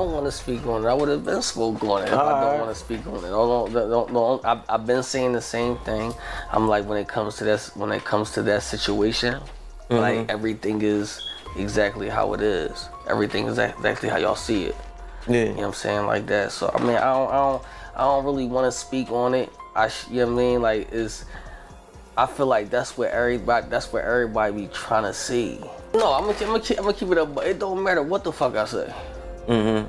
don't want to speak on it. I would have been spoke on it if I don't want to speak on it. I've been saying the same thing. I'm like, when it comes to that situation, like everything is exactly how it is. Everything is exactly how y'all see it. Yeah. You know what I'm saying? Like that. So I mean, I don't really want to speak on it. You know what I mean? Like I feel like that's what everybody be trying to see. No, I'm gonna keep it up, but it don't matter what the fuck I say. People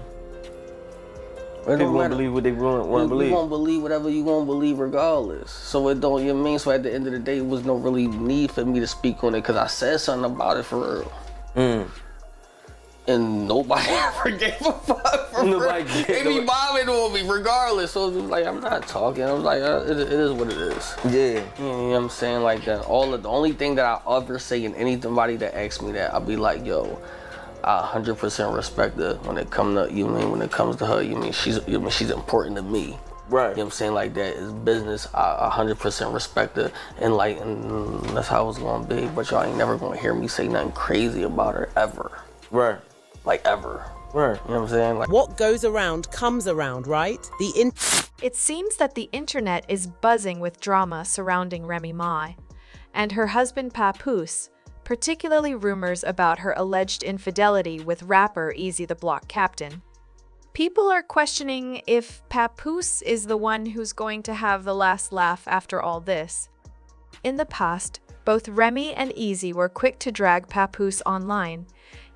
gonna believe what they want to believe. You gonna believe whatever you gonna believe regardless. So it don't, you know what I mean? So at the end of the day, it was no really need for me to speak on it because I said something about it for real. And nobody ever gave a fuck for real. They be bombing on me regardless. So it was like, I'm not talking. I was like, it is what it is. Yeah. You know what I'm saying? Like that. The only thing that I ever say in anybody that asks me that, I'll be like, yo, I 100% respect her when it comes to when it comes to her. She's important to me. Right. You know what I'm saying? Like that is business. I 100% respect her, and that's how it's gonna be. But y'all ain't never gonna hear me say nothing crazy about her ever. Right. Like ever. Right. You know what I'm saying? Like, what goes around comes around, right? It seems that the internet is buzzing with drama surrounding Remy Ma and her husband Papoose, particularly rumors about her alleged infidelity with rapper Eazy The Block Captain. People are questioning if Papoose is the one who's going to have the last laugh after all this. In the past, both Remy and Eazy were quick to drag Papoose online,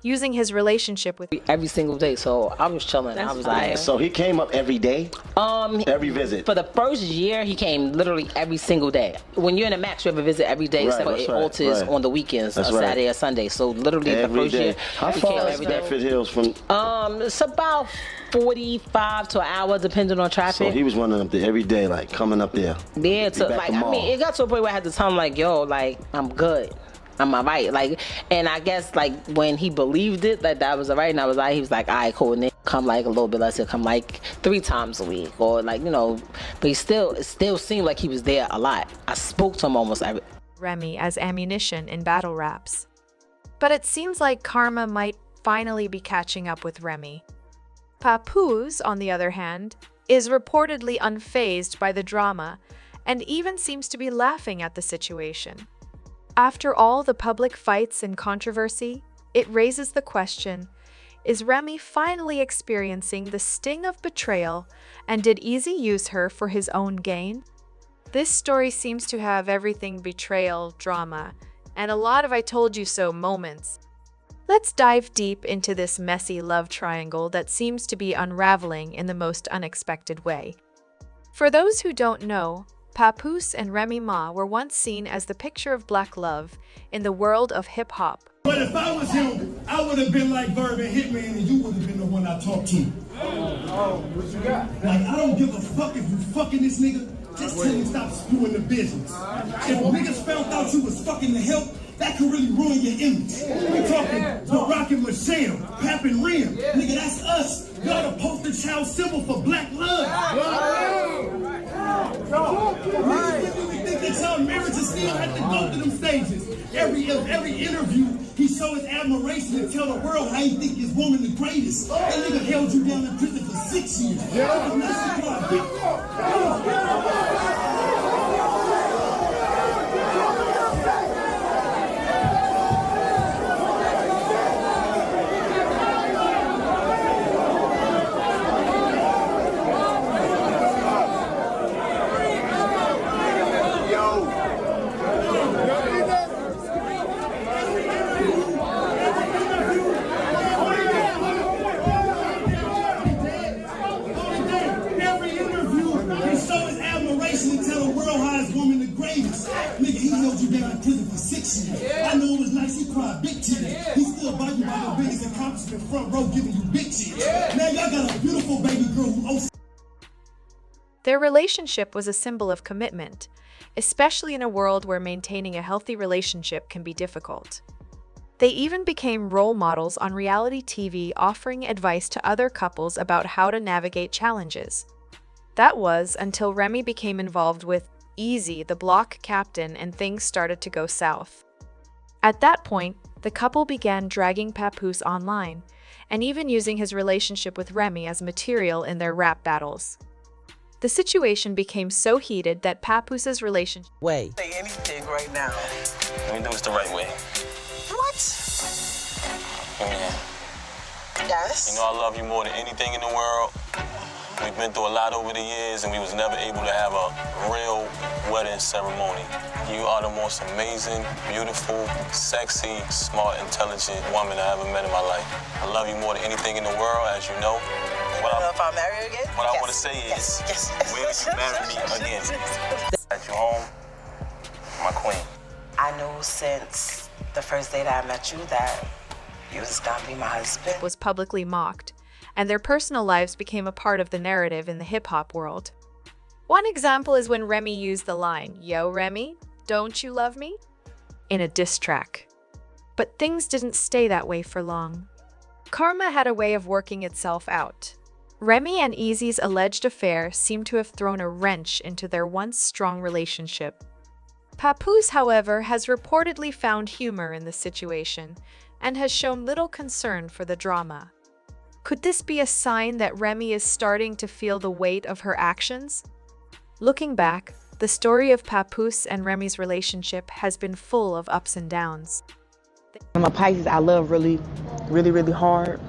using his relationship with every single day. So I was chilling. I was like, so he came up every day? Every visit? For the first year, he came literally every single day. When you're in a max, you have a visit every day, except for it alters on the weekends, Saturday or Sunday. So literally every the first day. year, how he far came is every day. Bedford Hills from? It's about 45 to an hour, depending on traffic. So he was running up there every day, like coming up there. Yeah, it got to a point where I had to tell him, like, yo, like, I'm good. I'm alright. Like, and I guess like when he believed it, that was alright, and I was like, he was like, alright, cool, and then come like a little bit less, he'll come like 3 times a week, or like, you know, but it still seemed like he was there a lot. I spoke to him almost every. Remy as ammunition in battle raps. But it seems like karma might finally be catching up with Remy. Papoose, on the other hand, is reportedly unfazed by the drama and even seems to be laughing at the situation. After all the public fights and controversy, it raises the question, is Remy finally experiencing the sting of betrayal, and did Eazy use her for his own gain? This story seems to have everything betrayal, drama, and a lot of I told you so moments. Let's dive deep into this messy love triangle that seems to be unraveling in the most unexpected way. For those who don't know, Papoose and Remy Ma were once seen as the picture of black love in the world of hip-hop. But if I was him, I would have been like Verb and Hitman, and you would have been the one I talked to. What you got? Like, I don't give a fuck if you fucking this nigga. Just tell him stop screwing the business. If niggas found out you was fucking the help, that could really ruin your image. We talking The Rock and Michelle, Pap and Rim. Nigga, that's us. Y'all the poster child symbol for black love. We think that y'all marriages still have to go through them stages. Every interview, he show his admiration and tell the world how he think his woman the greatest. That nigga held you down in prison for 6 years. I know it was nice, he cried big tears. He still bought you by the biggest accomplishment, front row giving you big cheers. Now y'all got a beautiful baby girl who Their relationship was a symbol of commitment, especially in a world where maintaining a healthy relationship can be difficult. They even became role models on reality TV, offering advice to other couples about how to navigate challenges. That was until Remy became involved with Eazy The Block Captain and things started to go south. At that point, the couple began dragging Papoose online, and even using his relationship with Remy as material in their rap battles. The situation became so heated that Papoose's relationship Way. Say anything right now. Let me do this the right way. What? Yeah. Yes. You know I love you more than anything in the world. We've been through a lot over the years, and we was never able to have a real wedding ceremony. You are the most amazing, beautiful, sexy, smart, intelligent woman I ever met in my life. I love you more than anything in the world, as you know. You know if I'll marry you again? What I want to say is, will you marry me again? At your home, my queen. I knew since the first day that I met you that you was gonna be my husband. was publicly mocked, and their personal lives became a part of the narrative in the hip-hop world. One example is when Remy used the line, "Yo, Remy, don't you love me?" in a diss track. But things didn't stay that way for long. Karma had a way of working itself out. Remy and Eazy's alleged affair seemed to have thrown a wrench into their once strong relationship. Papoose, however, has reportedly found humor in the situation and has shown little concern for the drama. Could this be a sign that Remy is starting to feel the weight of her actions? Looking back, the story of Papoose and Remy's relationship has been full of ups and downs. I'm a Pisces. I love really hard.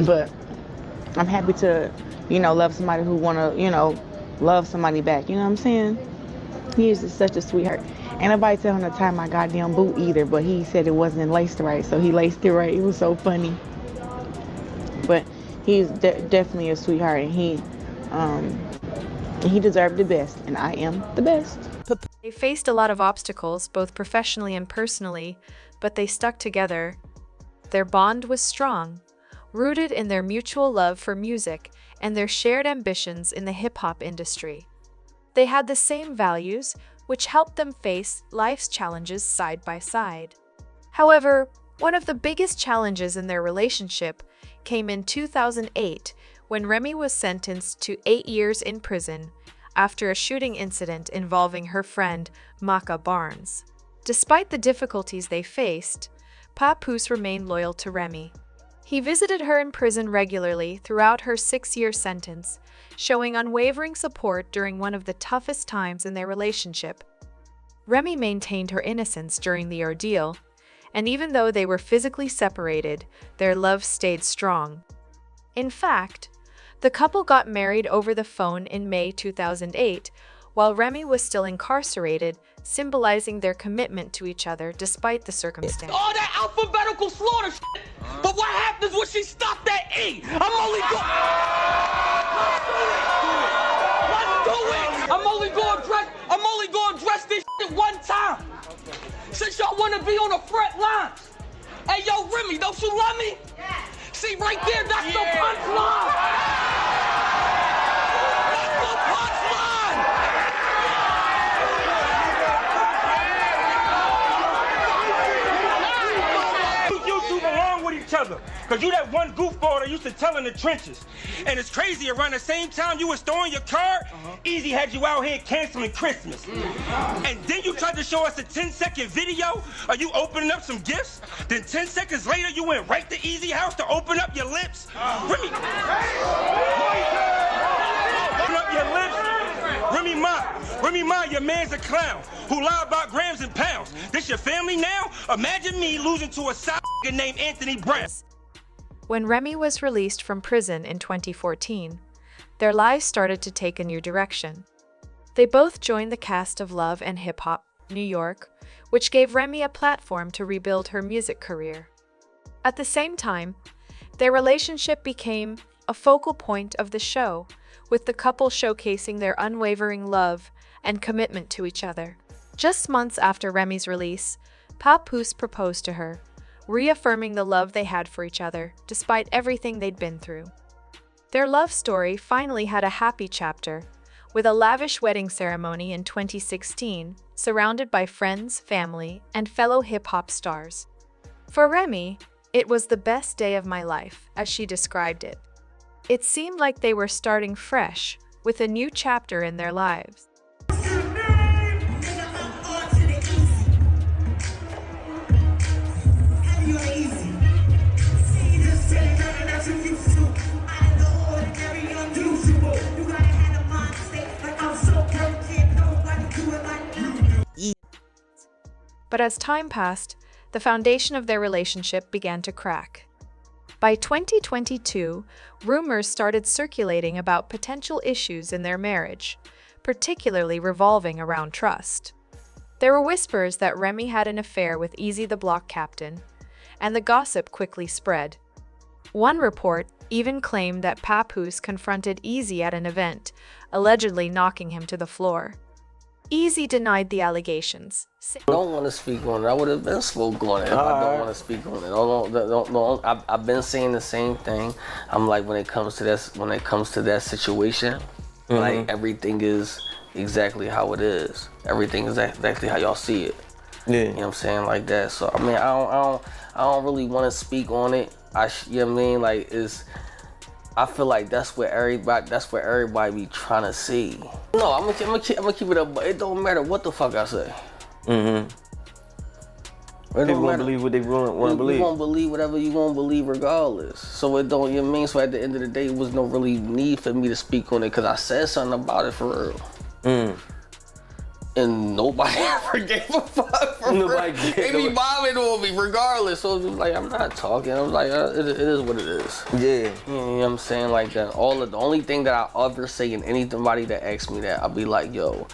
But I'm happy to, love somebody who want to, love somebody back. You know what I'm saying? He is just such a sweetheart. Ain't nobody tell him to tie my goddamn boot either, but he said it wasn't laced right, so he laced it right. It was so funny. But he's definitely a sweetheart, and he deserved the best, and I am the best. They faced a lot of obstacles, both professionally and personally, but they stuck together. Their bond was strong, rooted in their mutual love for music and their shared ambitions in the hip-hop industry. They had the same values, which helped them face life's challenges side by side. However, one of the biggest challenges in their relationship came in 2008 when Remy was sentenced to 8 years in prison after a shooting incident involving her friend Maka Barnes. Despite the difficulties they faced, Papoose remained loyal to Remy. He visited her in prison regularly throughout her 6-year sentence, showing unwavering support during one of the toughest times in their relationship. Remy maintained her innocence during the ordeal, and even though they were physically separated, their love stayed strong. In fact, the couple got married over the phone in May 2008, while Remy was still incarcerated, symbolizing their commitment to each other despite the circumstance. All that alphabetical slaughter shit, but what happens when she stopped at E? I'm only going to dress this shit one time. Since y'all want to be on the front lines. Hey, yo, Remy, don't you love me? Yeah. See, right there, that's the punchline. That's the punchline. You two belong with each other. Because you that one goofball that used to tell in the trenches. And it's crazy, around the same time you was throwing your card, Eazy had you out here canceling Christmas. And then you tried to show us a 10-second video of you opening up some gifts. Then 10 seconds later, you went right to Eazy house to open up your lips. Remy, open up your lips. Remy Ma, your man's a clown who lie about grams and pounds. This your family now? Imagine me losing to a side named Anthony Brown. When Remy was released from prison in 2014, their lives started to take a new direction. They both joined the cast of Love and Hip Hop New York, which gave Remy a platform to rebuild her music career. At the same time, their relationship became a focal point of the show, with the couple showcasing their unwavering love and commitment to each other. Just months after Remy's release, Papoose proposed to her, reaffirming the love they had for each other, despite everything they'd been through. Their love story finally had a happy chapter, with a lavish wedding ceremony in 2016, surrounded by friends, family, and fellow hip-hop stars. For Remy, it was the best day of my life, as she described it. It seemed like they were starting fresh, with a new chapter in their lives. But as time passed, the foundation of their relationship began to crack. By 2022, rumors started circulating about potential issues in their marriage, particularly revolving around trust. There were whispers that Remy had an affair with Eazy The Block captain, and the gossip quickly spread. One report even claimed that Papoose confronted Eazy at an event, allegedly knocking him to the floor. Eazy denied the allegations. I don't want to speak on it. I would have been spoke on it if I don't want to speak on it. I've been saying the same thing. I'm like, when it comes to that situation, like everything is exactly how it is. Everything is exactly how y'all see it. Yeah. You know what I'm saying, like that. So I mean, I don't really want to speak on it. You know what I mean? Like, I feel like that's what everybody be trying to see. No, I'm gonna keep it up, but it don't matter what the fuck I say. People gonna believe what they want to believe. You gonna believe whatever you gonna believe regardless. So it don't, you know what I mean? So at the end of the day, it was no really need for me to speak on it because I said something about it for real. And nobody ever gave a fuck for real. They be bombing on me regardless. So it was like, I'm not talking. I was like, it is what it is. Yeah. You know what I'm saying? Like that. The only thing that I ever say in anybody that asks me that, I'll be like, yo,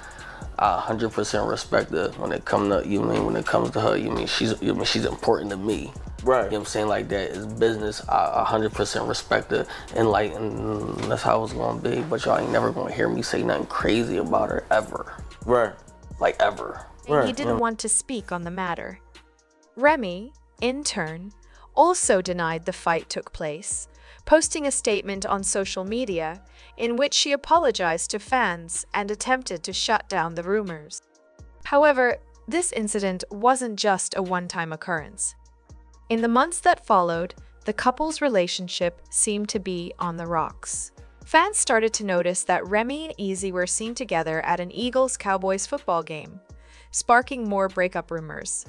I 100% respect her when it comes to when it comes to her. She's important to me. Right. You know what I'm saying? Like that is business. I 100% respect her, and that's how it's gonna be. But y'all ain't never gonna hear me say nothing crazy about her ever. Right. Like ever. He didn't want to speak on the matter. Remy, in turn, also denied the fight took place, posting a statement on social media in which she apologized to fans and attempted to shut down the rumors. However, this incident wasn't just a one-time occurrence. In the months that followed, the couple's relationship seemed to be on the rocks. Fans started to notice that Remy and Eazy were seen together at an Eagles-Cowboys football game, sparking more breakup rumors.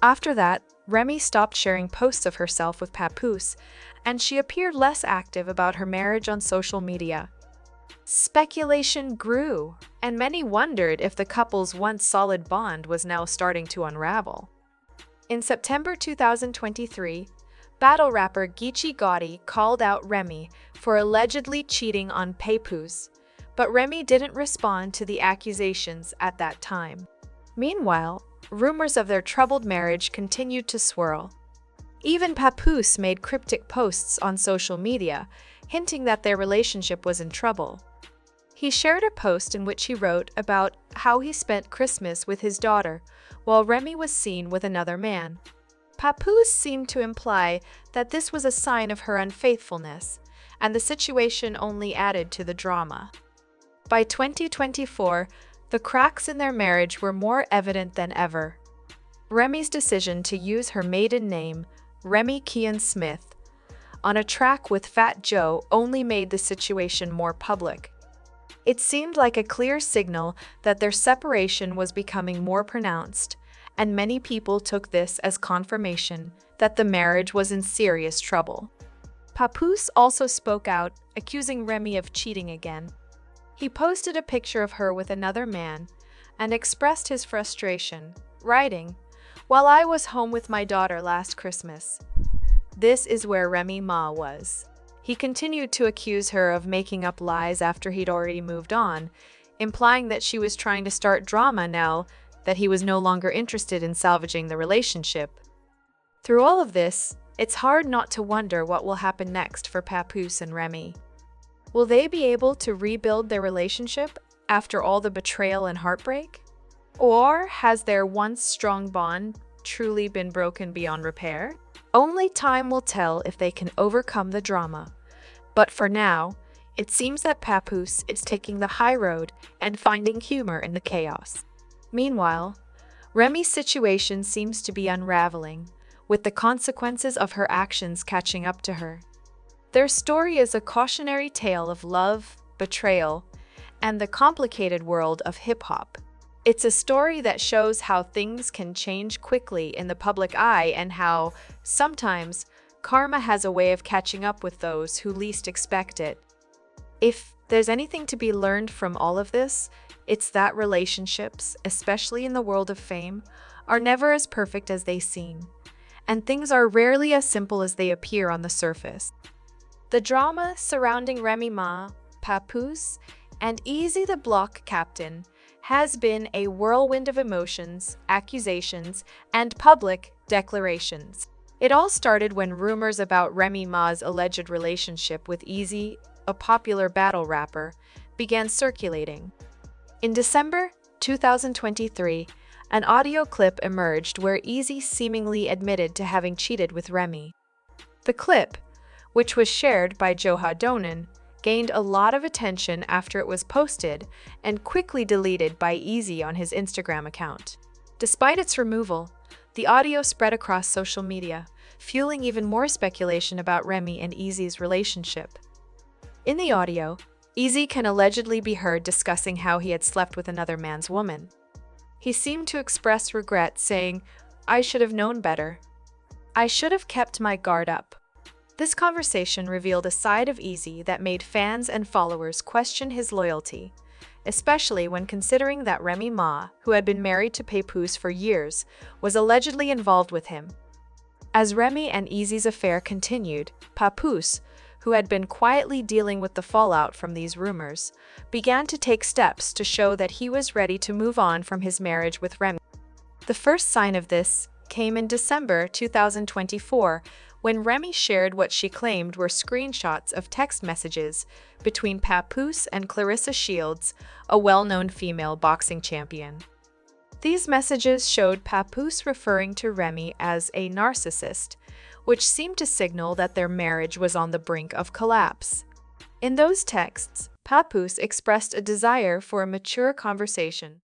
After that, Remy stopped sharing posts of herself with Papoose, and she appeared less active about her marriage on social media. Speculation grew, and many wondered if the couple's once solid bond was now starting to unravel. In September 2023, battle rapper Geechee Gotti called out Remy for allegedly cheating on Papoose, but Remy didn't respond to the accusations at that time. Meanwhile, rumors of their troubled marriage continued to swirl. Even Papoose made cryptic posts on social media, hinting that their relationship was in trouble. He shared a post in which he wrote about how he spent Christmas with his daughter, while Remy was seen with another man. Papoose seemed to imply that this was a sign of her unfaithfulness, and the situation only added to the drama. By 2024, the cracks in their marriage were more evident than ever. Remy's decision to use her maiden name, Remy Kian Smith, on a track with Fat Joe only made the situation more public. It seemed like a clear signal that their separation was becoming more pronounced, and many people took this as confirmation that the marriage was in serious trouble. Papoose also spoke out, accusing Remy of cheating again. He posted a picture of her with another man and expressed his frustration, writing, "While I was home with my daughter last Christmas, this is where Remy Ma was." He continued to accuse her of making up lies after he'd already moved on, implying that she was trying to start drama now that he was no longer interested in salvaging the relationship. Through all of this, it's hard not to wonder what will happen next for Papoose and Remy. Will they be able to rebuild their relationship after all the betrayal and heartbreak? Or has their once strong bond truly been broken beyond repair? Only time will tell if they can overcome the drama. But for now, it seems that Papoose is taking the high road and finding humor in the chaos. Meanwhile, Remy's situation seems to be unraveling, with the consequences of her actions catching up to her. Their story is a cautionary tale of love, betrayal, and the complicated world of hip-hop. It's a story that shows how things can change quickly in the public eye and how, sometimes, karma has a way of catching up with those who least expect it. If there's anything to be learned from all of this, it's that relationships, especially in the world of fame, are never as perfect as they seem, and things are rarely as simple as they appear on the surface. The drama surrounding Remy Ma, Papoose, and Eazy The Block captain has been a whirlwind of emotions, accusations, and public declarations. It all started when rumors about Remy Ma's alleged relationship with Eazy, a popular battle rapper, began circulating. In December 2023, an audio clip emerged where Eazy seemingly admitted to having cheated with Remy. The clip, which was shared by Joha Donan, gained a lot of attention after it was posted and quickly deleted by Eazy on his Instagram account. Despite its removal, the audio spread across social media, fueling even more speculation about Remy and Eazy's relationship. In the audio, Eazy can allegedly be heard discussing how he had slept with another man's woman. He seemed to express regret, saying, "I should have known better. I should have kept my guard up." This conversation revealed a side of Eazy that made fans and followers question his loyalty, especially when considering that Remy Ma, who had been married to Papoose for years, was allegedly involved with him. As Remy and Eazy's affair continued, Papoose, who had been quietly dealing with the fallout from these rumors, began to take steps to show that he was ready to move on from his marriage with Remy. The first sign of this came in December 2024, when Remy shared what she claimed were screenshots of text messages between Papoose and Clarissa Shields, a well-known female boxing champion. These messages showed Papoose referring to Remy as a narcissist, which seemed to signal that their marriage was on the brink of collapse. In those texts, Papoose expressed a desire for a mature conversation,